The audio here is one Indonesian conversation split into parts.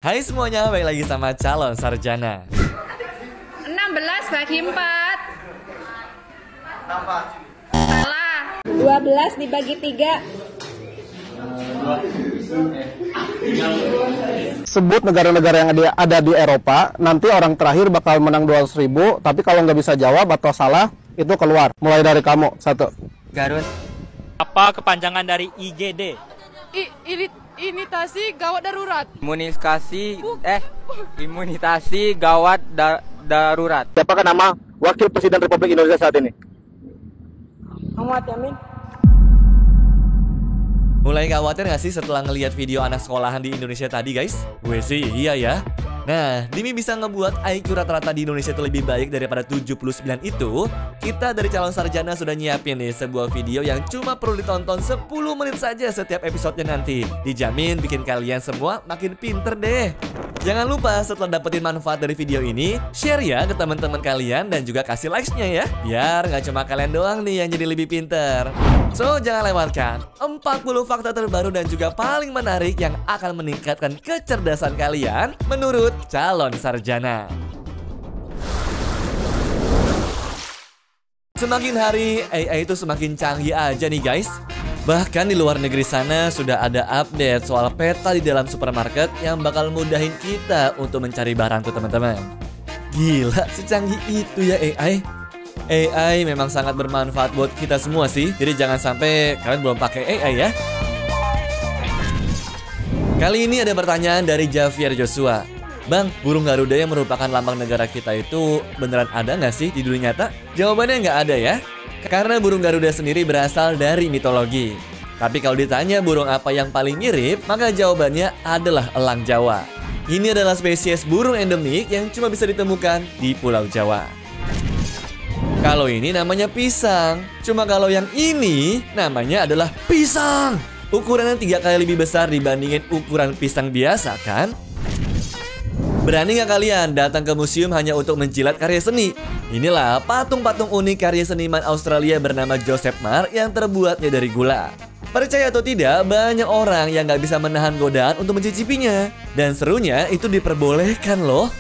Hai semuanya, balik lagi sama calon sarjana. 16 bagi 4. Kenapa? Salah. 12 dibagi 3. Sebut negara-negara yang ada di Eropa, nanti orang terakhir bakal menang 200.000, tapi kalau nggak bisa jawab atau salah, itu keluar. Mulai dari kamu, 1. Garut. Apa kepanjangan dari IGD? Imitasi gawat darurat. Imunisasi gawat darurat. Siapakah nama Wakil Presiden Republik Indonesia saat ini? Muhammad Yamin. Mulai khawatir gak sih setelah ngelihat video anak sekolahan di Indonesia tadi guys? Gue sih iya ya. Nah, demi bisa ngebuat IQ rata-rata di Indonesia itu lebih baik daripada 79 itu, kita dari calon sarjana sudah nyiapin nih sebuah video yang cuma perlu ditonton 10 menit saja setiap episodenya nanti. Dijamin bikin kalian semua makin pinter deh. Jangan lupa setelah dapetin manfaat dari video ini, share ya ke teman-teman kalian dan juga kasih likes-nya ya. Biar gak cuma kalian doang nih yang jadi lebih pinter. So, jangan lewatkan 40 fakta terbaru dan juga paling menarik yang akan meningkatkan kecerdasan kalian menurut calon sarjana. Semakin hari, AI itu semakin canggih aja nih guys. Bahkan di luar negeri sana sudah ada update soal peta di dalam supermarket yang bakal mudahin kita untuk mencari barang tuh teman-teman. Gila, secanggih itu ya AI. AI memang sangat bermanfaat buat kita semua sih. Jadi jangan sampai kalian belum pakai AI ya. Kali ini ada pertanyaan dari Javier Joshua. Bang, burung Garuda yang merupakan lambang negara kita itu beneran ada nggak sih di dunia nyata? Jawabannya nggak ada ya. Karena burung Garuda sendiri berasal dari mitologi. Tapi kalau ditanya burung apa yang paling mirip, maka jawabannya adalah elang Jawa. Ini adalah spesies burung endemik yang cuma bisa ditemukan di Pulau Jawa. Kalau ini namanya pisang. Cuma kalau yang ini namanya adalah pisang. Ukurannya 3 kali lebih besar dibandingin ukuran pisang biasa kan? Berani nggak kalian datang ke museum hanya untuk menjilat karya seni? Inilah patung-patung unik karya seniman Australia bernama Joseph Marr yang terbuatnya dari gula. Percaya atau tidak, banyak orang yang nggak bisa menahan godaan untuk mencicipinya. Dan serunya itu diperbolehkan loh.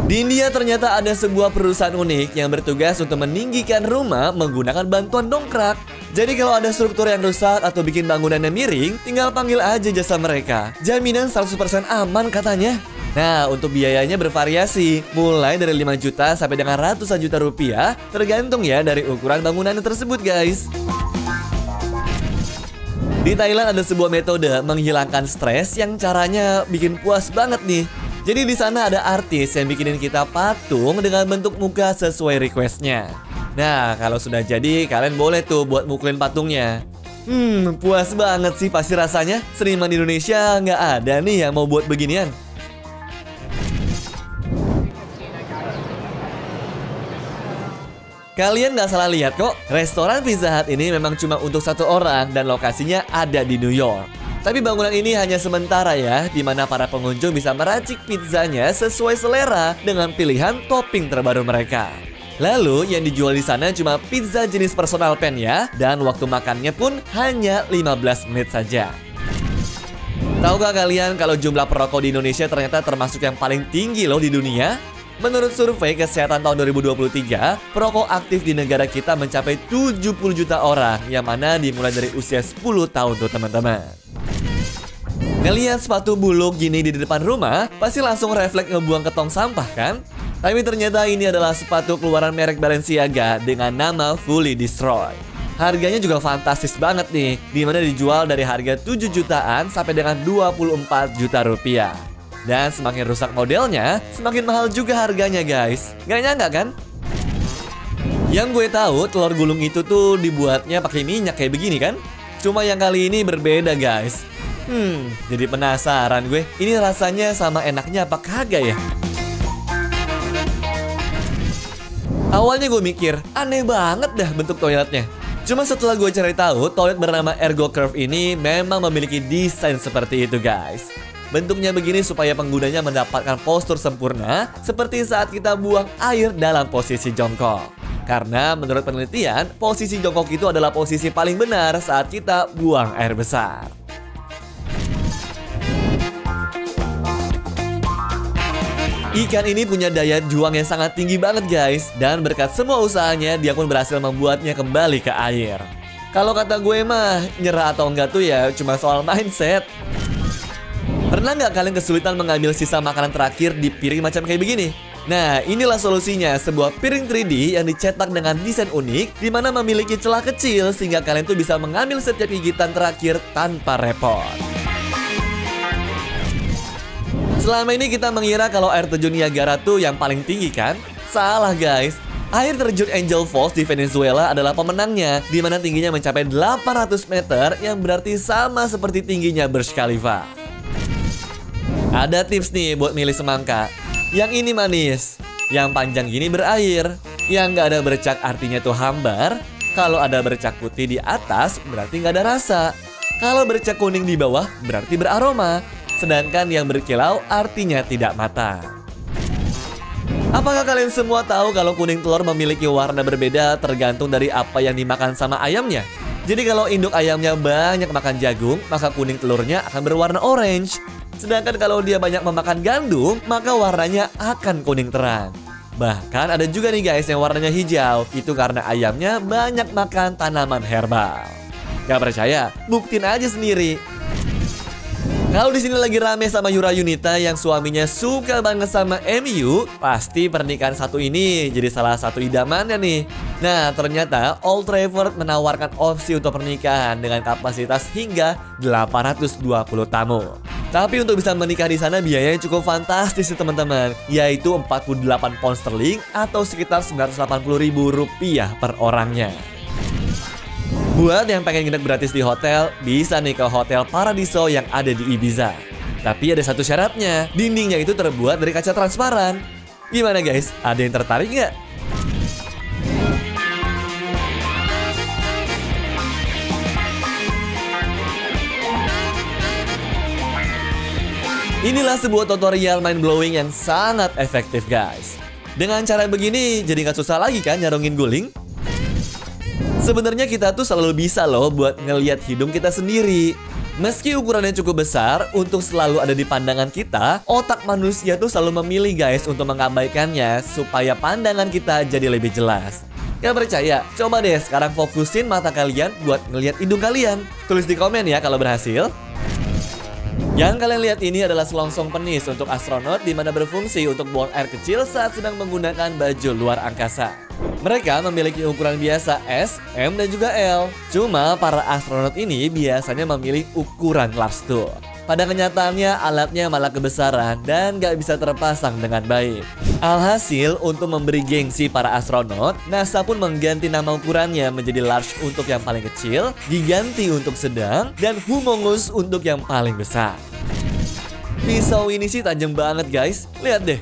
Di India ternyata ada sebuah perusahaan unik yang bertugas untuk meninggikan rumah menggunakan bantuan dongkrak. Jadi kalau ada struktur yang rusak atau bikin bangunannya miring, tinggal panggil aja jasa mereka. Jaminan 100% aman katanya. Nah, untuk biayanya bervariasi, mulai dari 5 juta sampai dengan ratusan juta rupiah, tergantung ya dari ukuran bangunannya tersebut guys. Di Thailand ada sebuah metode menghilangkan stres yang caranya bikin puas banget nih. Jadi di sana ada artis yang bikinin kita patung dengan bentuk muka sesuai requestnya. Nah, kalau sudah jadi, kalian boleh tuh buat mukulin patungnya. Puas banget sih pasti rasanya. Seniman di Indonesia nggak ada nih yang mau buat beginian. Kalian nggak salah lihat kok, restoran Pizza Hut ini memang cuma untuk 1 orang dan lokasinya ada di New York. Tapi bangunan ini hanya sementara ya, di mana para pengunjung bisa meracik pizzanya sesuai selera dengan pilihan topping terbaru mereka. Lalu yang dijual di sana cuma pizza jenis personal pan ya, dan waktu makannya pun hanya 15 menit saja. Tahukah kalian kalau jumlah perokok di Indonesia ternyata termasuk yang paling tinggi loh di dunia? Menurut survei kesehatan tahun 2023, perokok aktif di negara kita mencapai 70 juta orang, yang mana dimulai dari usia 10 tahun tuh teman-teman. Ngelihat sepatu buluk gini di depan rumah, pasti langsung refleks ngebuang ke tong sampah kan? Tapi ternyata ini adalah sepatu keluaran merek Balenciaga dengan nama Fully Destroy. Harganya juga fantastis banget nih, dimana dijual dari harga 7 jutaan sampai dengan 24 juta rupiah. Dan semakin rusak modelnya, semakin mahal juga harganya guys. Gak nyangka kan? Yang gue tahu telur gulung itu tuh dibuatnya pakai minyak kayak begini kan? Cuma yang kali ini berbeda guys. Jadi penasaran gue, ini rasanya sama enaknya apa kagak ya? Awalnya gue mikir, aneh banget dah bentuk toiletnya. Cuma setelah gue cari tahu, toilet bernama Ergo Curve ini memang memiliki desain seperti itu guys. Bentuknya begini supaya penggunanya mendapatkan postur sempurna seperti saat kita buang air dalam posisi jongkok. Karena menurut penelitian, posisi jongkok itu adalah posisi paling benar saat kita buang air besar. Ikan ini punya daya juang yang sangat tinggi banget guys. Dan berkat semua usahanya, dia pun berhasil membuatnya kembali ke air. Kalau kata gue mah, nyerah atau enggak tuh ya cuma soal mindset. Pernah nggak kalian kesulitan mengambil sisa makanan terakhir di piring macam kayak begini? Nah, inilah solusinya, sebuah piring 3D yang dicetak dengan desain unik, di mana memiliki celah kecil sehingga kalian tuh bisa mengambil setiap gigitan terakhir tanpa repot. Selama ini kita mengira kalau air terjun Niagara tuh yang paling tinggi kan? Salah guys. Air terjun Angel Falls di Venezuela adalah pemenangnya, di mana tingginya mencapai 800 meter yang berarti sama seperti tingginya Burj Khalifa. Ada tips nih buat milih semangka. Yang ini manis, yang panjang gini berair, yang nggak ada bercak artinya tuh hambar. Kalau ada bercak putih di atas berarti nggak ada rasa. Kalau bercak kuning di bawah berarti beraroma. Sedangkan yang berkilau artinya tidak matang. Apakah kalian semua tahu kalau kuning telur memiliki warna berbeda tergantung dari apa yang dimakan sama ayamnya? Jadi kalau induk ayamnya banyak makan jagung, maka kuning telurnya akan berwarna orange. Sedangkan kalau dia banyak memakan gandum, maka warnanya akan kuning terang. Bahkan ada juga nih guys yang warnanya hijau. Itu karena ayamnya banyak makan tanaman herbal. Gak percaya? Buktiin aja sendiri. Kalau di sini lagi rame sama Yura Yunita yang suaminya suka banget sama MU, pasti pernikahan satu ini jadi salah satu idamannya nih. Nah, ternyata Old Trafford menawarkan opsi untuk pernikahan dengan kapasitas hingga 820 tamu. Tapi untuk bisa menikah di sana biayanya cukup fantastis sih teman-teman, yaitu 48 pound sterling atau sekitar 980.000 rupiah per orangnya. Buat yang pengen nginep gratis di hotel, bisa nih ke Hotel Paradiso yang ada di Ibiza. Tapi ada satu syaratnya, dindingnya itu terbuat dari kaca transparan. Gimana guys? Ada yang tertarik nggak? Inilah sebuah tutorial mind blowing yang sangat efektif guys. Dengan cara begini, jadi nggak susah lagi kan nyarungin guling? Sebenarnya kita tuh selalu bisa loh buat ngelihat hidung kita sendiri. Meski ukurannya cukup besar, untuk selalu ada di pandangan kita, otak manusia tuh selalu memilih guys untuk mengabaikannya supaya pandangan kita jadi lebih jelas. Gak percaya? Coba deh sekarang fokusin mata kalian buat ngelihat hidung kalian. Tulis di komen ya kalau berhasil. Yang kalian lihat ini adalah selongsong penis untuk astronot di mana berfungsi untuk buang air kecil saat sedang menggunakan baju luar angkasa. Mereka memiliki ukuran biasa S, M, dan juga L. Cuma para astronot ini biasanya memilih ukuran large tuh. Pada kenyataannya alatnya malah kebesaran dan gak bisa terpasang dengan baik. Alhasil untuk memberi gengsi para astronot, NASA pun mengganti nama ukurannya menjadi large untuk yang paling kecil, giganti untuk sedang, dan humongous untuk yang paling besar. Pisau ini sih tajam banget guys, lihat deh.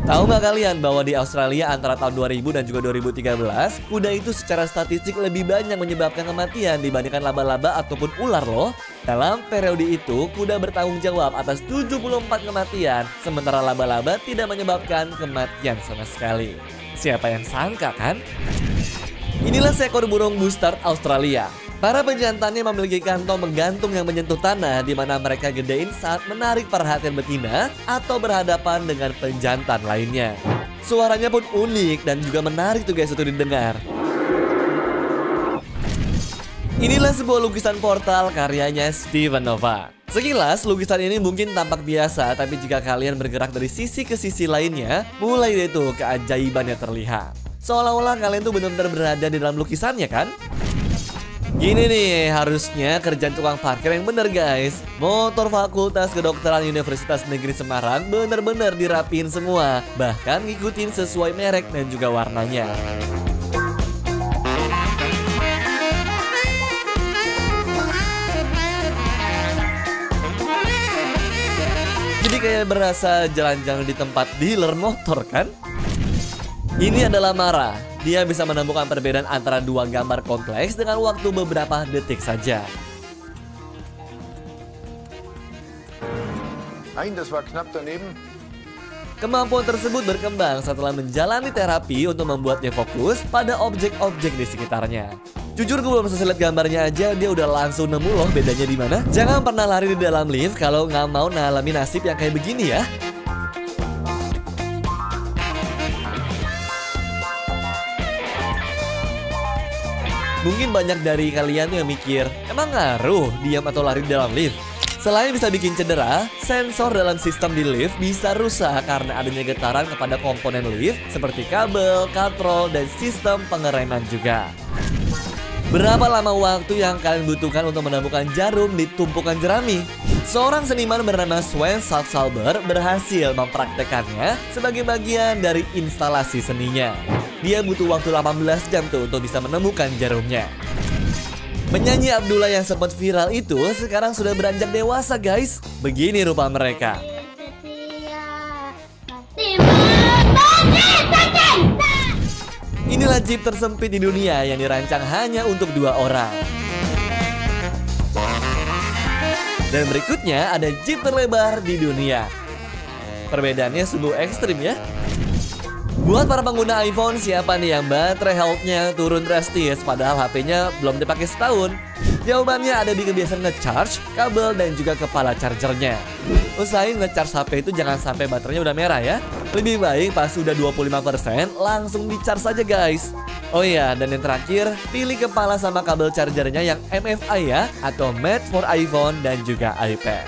Tahu nggak kalian bahwa di Australia antara tahun 2000 dan juga 2013, kuda itu secara statistik lebih banyak menyebabkan kematian dibandingkan laba-laba ataupun ular loh. Dalam periode itu, kuda bertanggung jawab atas 74 kematian, sementara laba-laba tidak menyebabkan kematian sama sekali. Siapa yang sangka kan? Inilah seekor burung bustard Australia. Para pejantannya memiliki kantong menggantung yang menyentuh tanah di mana mereka gedein saat menarik perhatian betina atau berhadapan dengan pejantan lainnya. Suaranya pun unik dan juga menarik tuh guys untuk didengar. Inilah sebuah lukisan portal karyanya Steven Nova. Sekilas lukisan ini mungkin tampak biasa, tapi jika kalian bergerak dari sisi ke sisi lainnya, mulai deh tuh keajaibannya terlihat. Seolah-olah kalian tuh benar-benar berada di dalam lukisannya kan? Gini nih, harusnya kerjaan tukang parkir yang bener guys. Motor Fakultas Kedokteran Universitas Negeri Semarang bener-bener dirapiin semua. Bahkan ngikutin sesuai merek dan juga warnanya. Jadi kayak berasa jalan-jalan di tempat dealer motor kan? Ini adalah Mara. Dia bisa menemukan perbedaan antara dua gambar kompleks dengan waktu beberapa detik saja. Das war knapp daneben. Kemampuan tersebut berkembang setelah menjalani terapi untuk membuatnya fokus pada objek-objek di sekitarnya. Jujur gue belum selesai lihat gambarnya aja, dia udah langsung nemu loh bedanya di mana. Jangan pernah lari di dalam lift kalau nggak mau ngalamin nasib yang kayak begini ya. Mungkin banyak dari kalian yang mikir, emang ngaruh diam atau lari di dalam lift? Selain bisa bikin cedera, sensor dalam sistem di lift bisa rusak karena adanya getaran kepada komponen lift seperti kabel, katrol, dan sistem pengereman juga. Berapa lama waktu yang kalian butuhkan untuk menemukan jarum di tumpukan jerami? Seorang seniman bernama Sven Salzberg berhasil mempraktekannya sebagai bagian dari instalasi seninya. Dia butuh waktu 18 jam tuh untuk bisa menemukan jarumnya. Penyanyi Abdullah yang sempat viral itu sekarang sudah beranjak dewasa guys. Begini rupa mereka. Inilah jeep tersempit di dunia yang dirancang hanya untuk 2 orang. Dan berikutnya ada jeep terlebar di dunia. Perbedaannya sungguh ekstrim ya. Buat para pengguna iPhone, siapa nih yang baterai health-nya turun drastis padahal HP-nya belum dipakai setahun? Jawabannya ada di kebiasaan nge-charge, kabel, dan juga kepala chargernya. Usahain nge-charge HP itu jangan sampai baterainya udah merah ya. Lebih baik pas udah 25% langsung di-charge saja guys. Oh iya, dan yang terakhir, pilih kepala sama kabel chargernya yang MFI ya, atau made for iPhone dan juga iPad.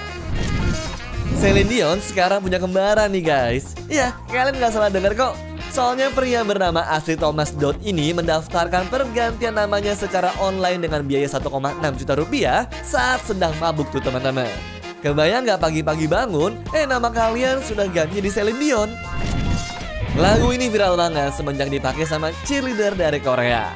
Celine Dion sekarang punya kembaran nih guys. Iya, kalian nggak salah dengar kok. Soalnya pria bernama Ashley Thomas Dodd ini mendaftarkan pergantian namanya secara online dengan biaya 1,6 juta rupiah saat sedang mabuk tuh teman-teman. Kebayang nggak pagi-pagi bangun, nama kalian sudah ganti di Celine Dion. Lagu ini viral banget semenjak dipakai sama cheerleader dari Korea.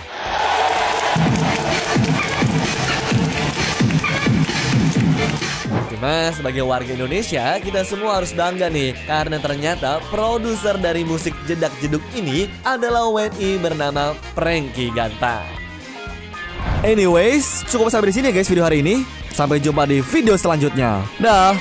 Cuma sebagai warga Indonesia, kita semua harus bangga nih karena ternyata produser dari musik jedak jeduk ini adalah WNI bernama Frankie Ganta. Anyways, cukup sampai di sini ya guys video hari ini. Sampai jumpa di video selanjutnya. Dah.